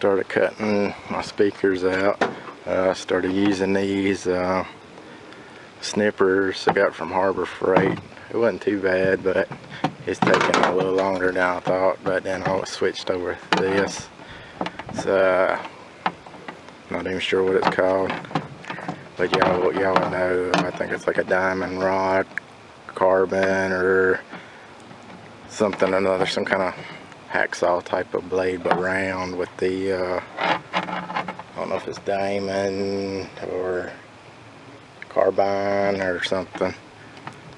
started cutting my speakers out. Started using these snippers I got from Harbor Freight. It wasn't too bad, but it's taking a little longer than I thought. But then I switched over to this. It's not even sure what it's called, but y'all would know. I think it's like a diamond rod, carbon, or something or another, some kind of hacksaw type of blade, but round with the I don't know if it's diamond or carbine or something.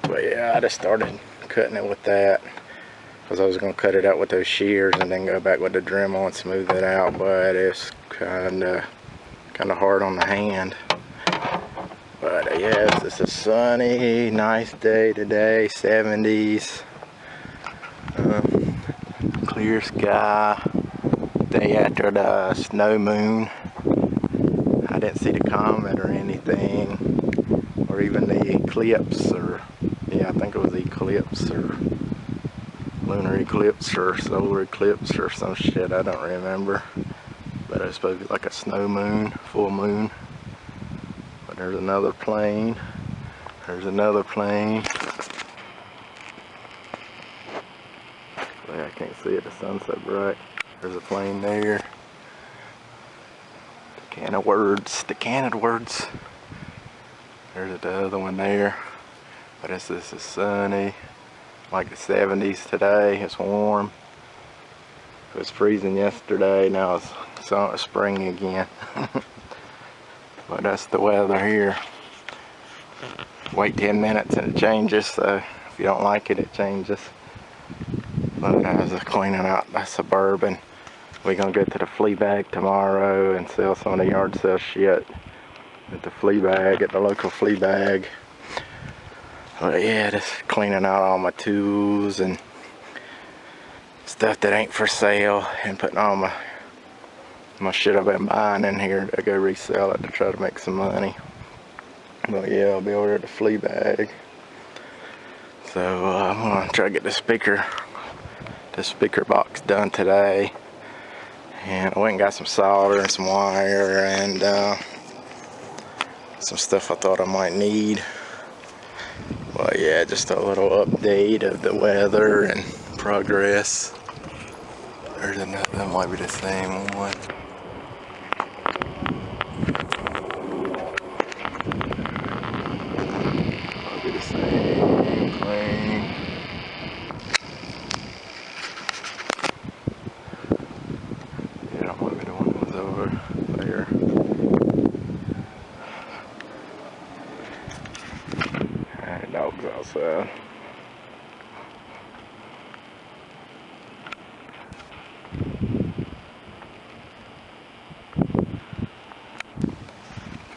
But yeah, I just started cutting it with that because I was going to cut it out with those shears and then go back with the Dremel and smooth it out, but it's kind of hard on the hand. But yes, it's a sunny, nice day today, 70s, clear sky, day after the snow moon. I didn't see the comet or anything, or even the eclipse, or yeah, I think it was eclipse or lunar eclipse or solar eclipse or some shit, I don't remember. But it was supposed to be like a snow moon, full moon. But there's another plane. There's another plane. I can't see it, the sun's so bright. There's a plane there. The can of words, the canid words. There's the other one there. But this is sunny, like the 70s today. It's warm. It was freezing yesterday, now it's spring again. But that's the weather here. Wait 10 minutes and it changes, so if you don't like it, it changes. But I was cleaning out my Suburban. We're gonna go to the flea bag tomorrow and sell some of the yard sale shit at the flea bag, at the local flea bag. But yeah, just cleaning out all my tools and stuff that ain't for sale and putting all my shit I've been buying in here to go resell it to try to make some money. But yeah, I'll be over at the flea bag. So I'm gonna try to get the speaker box done today. And I went and got some solder and some wire and some stuff I thought I might need. Well, yeah, just a little update of the weather and progress. There's another, that might be the same one. Might be the same plane. Yeah, that might be the one that was over there. And dogs outside.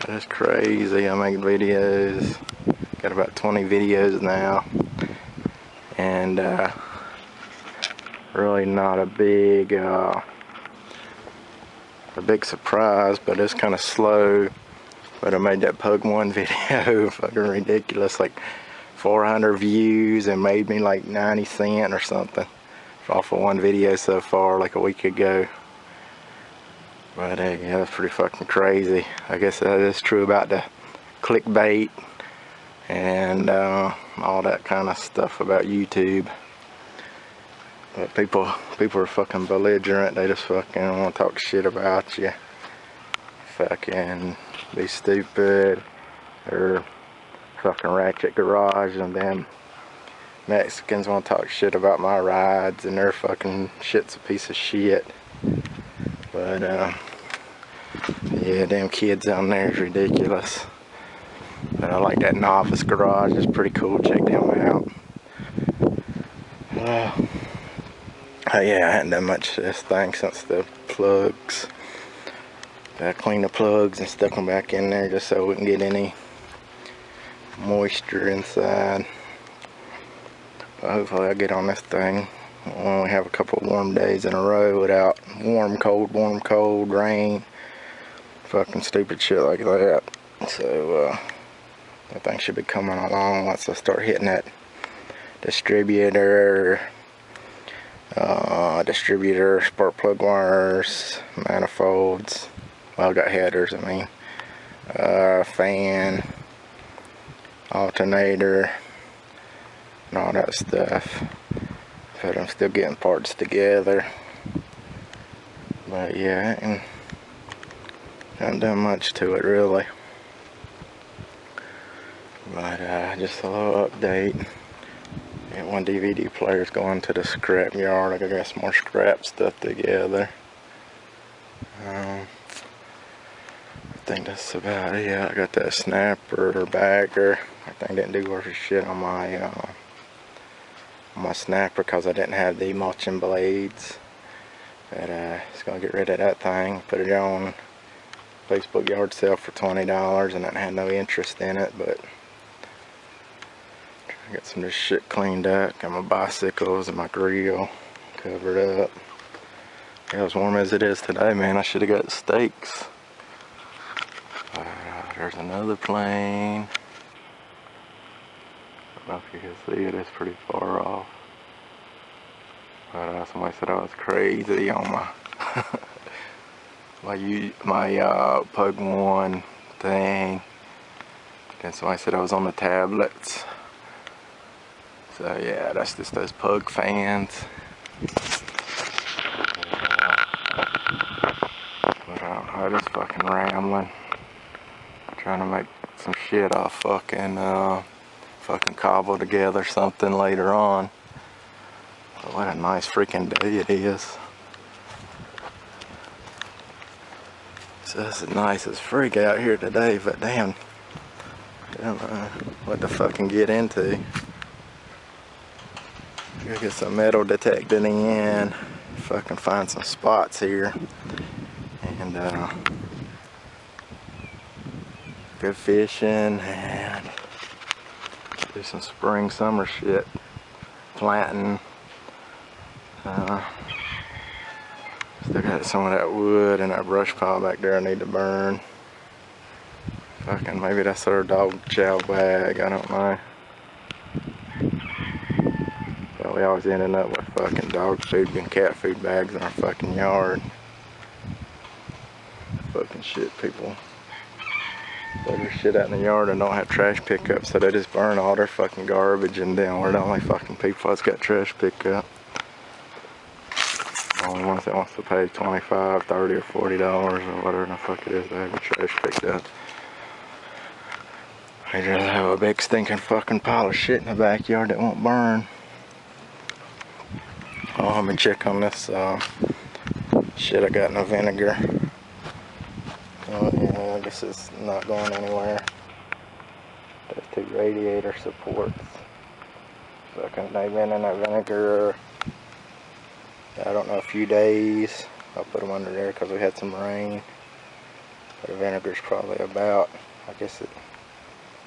That's crazy. I make videos. Got about 20 videos now. And really not a big surprise, but it's kind of slow. But I made that Pug 1 video fucking ridiculous, like 400 views, and made me like 90 cents or something off of one video so far, like a week ago. But yeah, that's pretty fucking crazy. I guess that is true about the clickbait and all that kind of stuff about YouTube. But people are fucking belligerent. They just fucking want to talk shit about you. Fucking be stupid, or fucking Ratchet Garage, and then Mexicans want to talk shit about my rides, and their fucking shit's a piece of shit. But yeah, them kids down there is ridiculous. But I like that Novice Garage, it's pretty cool, check them out. Yeah, I hadn't done much of this thing since the plugs. I cleaned the plugs and stuck them back in there just so we can get any moisture inside. But hopefully I'll get on this thing when we have a couple of warm days in a row without warm, cold, rain, fucking stupid shit like that. So that thing should be coming along once I start hitting that distributor distributor, spark plug wires, manifolds. Well, I got headers, I mean. Fan, alternator, and all that stuff. But I'm still getting parts together. But yeah, I haven't done much to it really. But just a little update. Got one DVD player's going to the scrap yard. I got some more scrap stuff together. I think that's about it. Yeah, I got that snapper bagger. I think didn't do worth of shit on my snapper because I didn't have the mulching blades. But just gonna get rid of that thing. Put it on Facebook yard sale for $20, and I had no interest in it, but I got some of this shit cleaned up. Got my bicycles and my grill covered up. Yeah, as warm as it is today, man, I should have got steaks. There's another plane. I don't know if you can see it, it's pretty far off. But somebody said I was crazy on my my Pug 1 thing. Then somebody said I was on the tablets. So yeah, that's just those Pug fans. But I just fucking rambling. Trying to make some shit I'll fucking cobble together something later on. But what a nice freaking day it is. So it's nice as freak out here today, but damn, I don't know what to fucking get into. Gotta get some metal detecting in, fucking find some spots here, and go fishing and do some spring summer shit, planting. Still got some of that wood and that brush pile back there I need to burn. Fucking maybe that's our dog chow bag, I don't know. But we always ending up with fucking dog food and cat food bags in our fucking yard. Fucking shit, people throw their shit out in the yard and don't have trash pickup, so they just burn all their fucking garbage, and then we're the only fucking people that's got trash pickup. Only ones that wants to pay $25, $30, or $40 or whatever the fuck it is to have your trash picked up. I'd rather have a big stinking fucking pile of shit in the backyard that won't burn. Oh, I'm gonna check on this shit I got in the vinegar. Oh yeah, I guess it's not going anywhere. There's 2 radiator supports. Fucking, they've been in that vinegar, I don't know, a few days. I'll put them under there because we had some rain. But the vinegar's probably about, I guess it's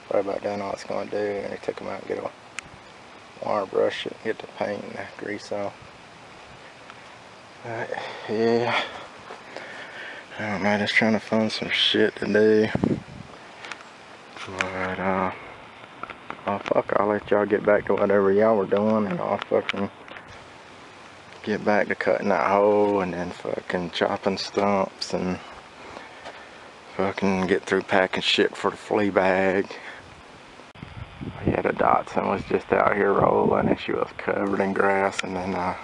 probably about done all it's going to do. And I took them out and get a wire brush it and get the paint and the grease off. But yeah, I don't know, just trying to find some shit to do. But oh fuck, I'll let y'all get back to whatever y'all were doing, and I'll fucking get back to cutting that hole and then fucking chopping stumps and fucking get through packing shit for the flea bag. Yeah, the Dotson was just out here rolling and she was covered in grass, and then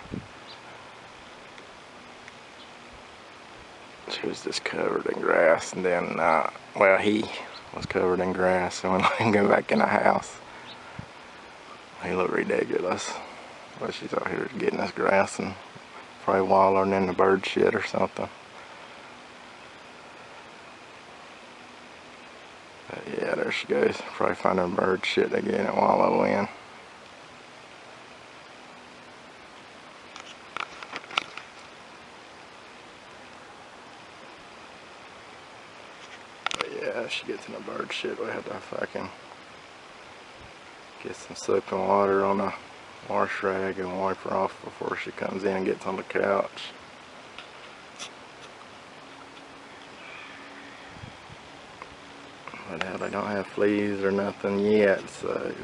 she was just covered in grass, and then well, he was covered in grass, so when I go back in the house he looked ridiculous. But she's out here getting this grass and probably wallowing in the bird shit or something. But yeah, there she goes. Probably finding bird shit again and wallow in. But yeah, if she gets in the bird shit, we have to fucking get some soap and water on the wash rag and wipe her off before she comes in and gets on the couch. But hell, they don't have fleas or nothing yet, so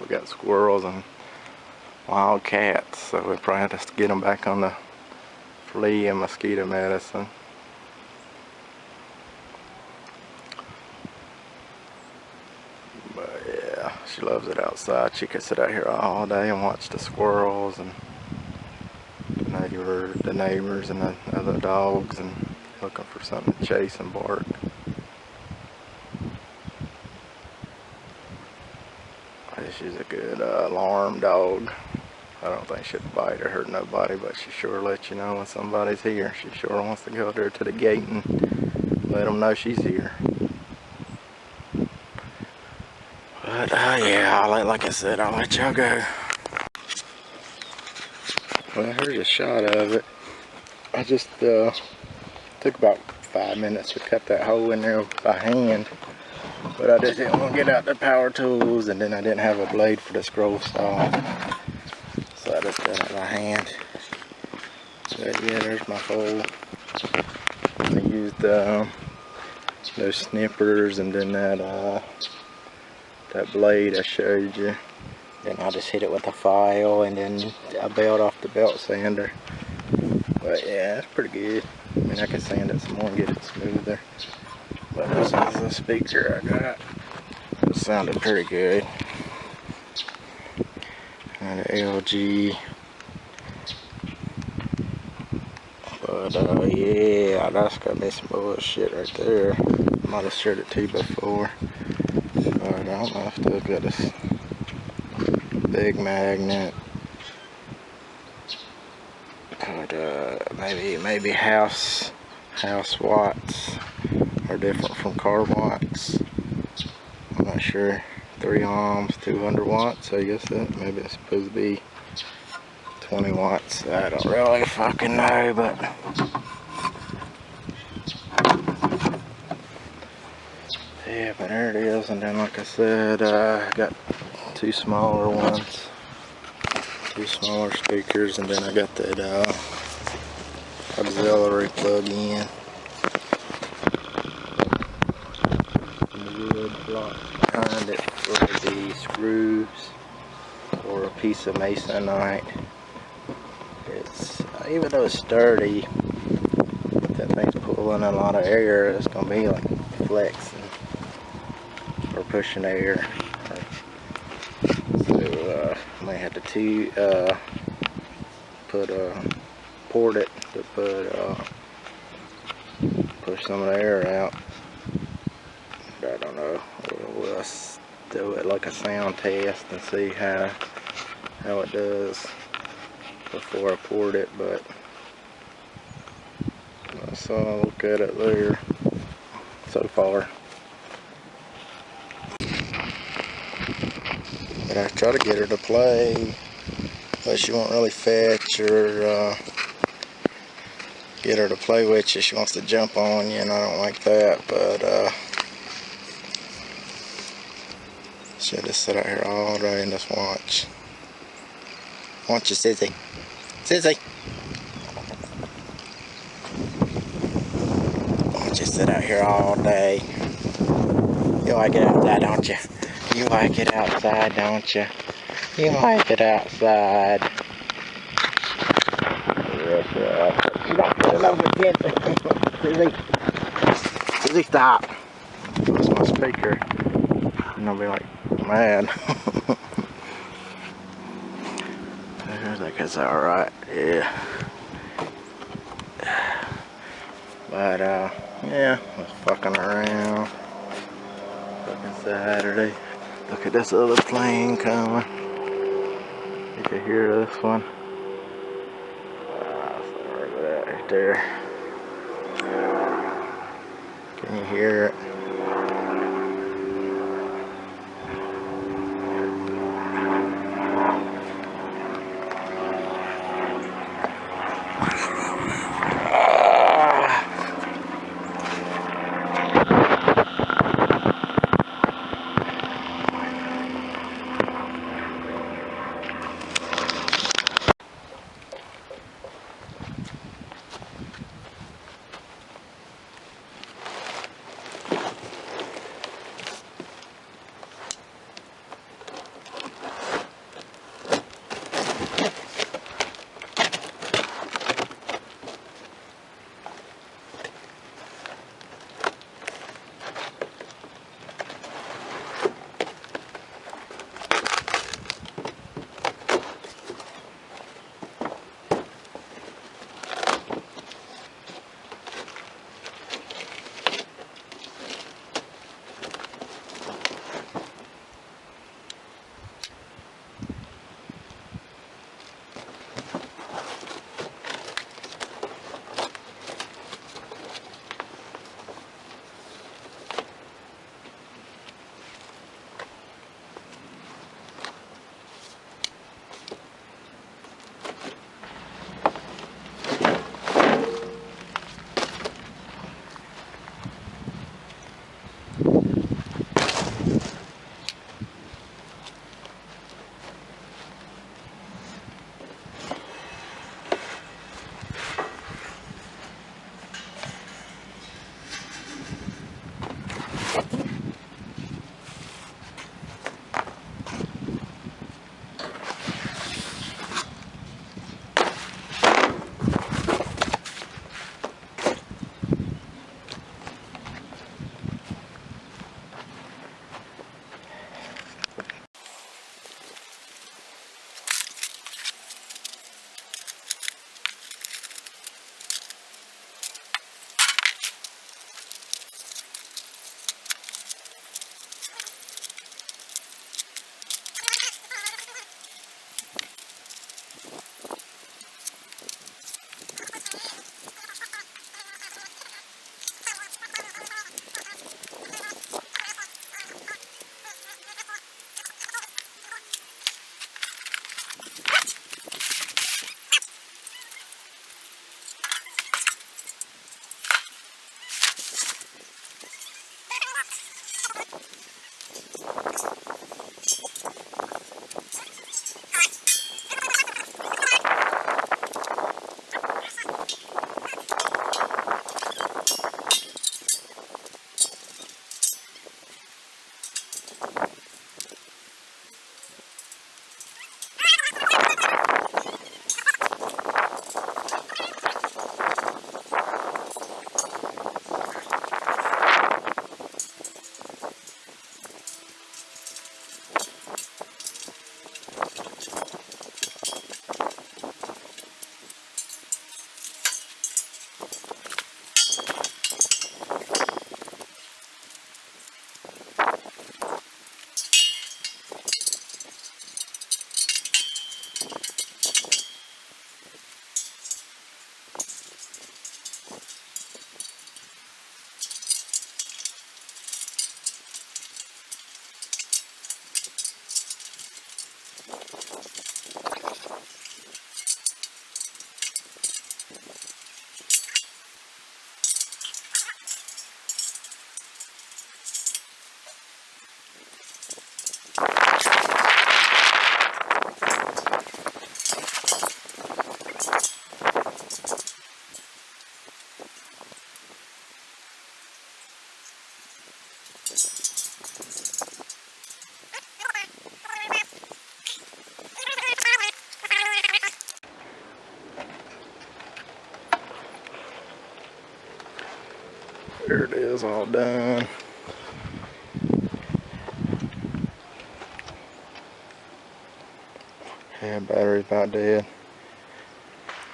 we got squirrels and wild cats, so we probably have to get them back on the flea and mosquito medicine. But yeah, she loves it outside. She could sit out here all day and watch the squirrels and the neighbors and the other dogs and looking for something to chase and bark. She's a good alarm dog. I don't think she'd bite or hurt nobody, but she sure lets you know when somebody's here. She sure wants to go there to the gate and let them know she's here. But yeah, like I said, I'll let y'all go. Well, here's a shot of it. I just took about 5 minutes to cut that hole in there by hand, but I just didn't want to get out the power tools, and then I didn't have a blade for the scroll saw, so I just did it by hand. But yeah, there's my hole. I used those snippers and then that blade I showed you. Then I just hit it with a file and then I bailed off the belt sander. But yeah, it's pretty good. I mean, I can sand it some more and get it smoother. But this is the speaker I got. It sounded pretty good. And the LG. But yeah, that's got me some bullshit right there. Might have shared it to you before. But I don't know if they've got this big magnet. But maybe house watts are different from car watts. I'm not sure. 3 ohms, 200 watts. I guess that maybe it's supposed to be 20 watts. I don't really fucking know, but yeah, but there it is. And then, like I said, I got 2 smaller ones, 2 smaller speakers, and then I got that auxiliary plug-in. The wood block behind it for the screws or a piece of masonite. It's even though it's sturdy, that thing's pulling a lot of air. It's gonna be like flexing or pushing air. So I might have to port it to push some of the air out. But I don't know. We'll do it like a sound test and see how it does before I poured it. But that's all I look at it there so far. But I try to get her to play, but she won't really fetch or get her to play with you. She wants to jump on you, and I don't like that. But she'll just sit out here all day and just watch. Watch you, Sissy. Sissy. Watch you sit out here all day. You like it outside, don't you? You like it outside, don't you? You like it outside. Yes, you're not pulling over, kid. Sissy, stop. That's my speaker. And I'll be like mad. I think it's alright, yeah. But yeah, I was fucking around. Fucking Saturday. Look at this other plane coming. You can hear this one. Sorry about that right there. Can you hear it? There it is, all done. Yeah, battery's about dead.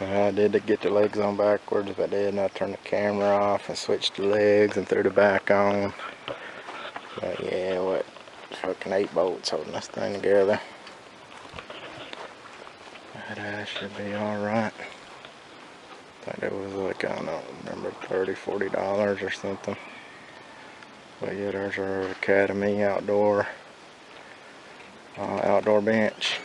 I did to get the legs on backwards, but I did, and I turned the camera off and switched the legs and threw the back on. But yeah, what, fucking 8 bolts holding this thing together. That should be alright. I think it was like, I don't remember, $30, $40 or something. But yeah, there's our Academy outdoor bench.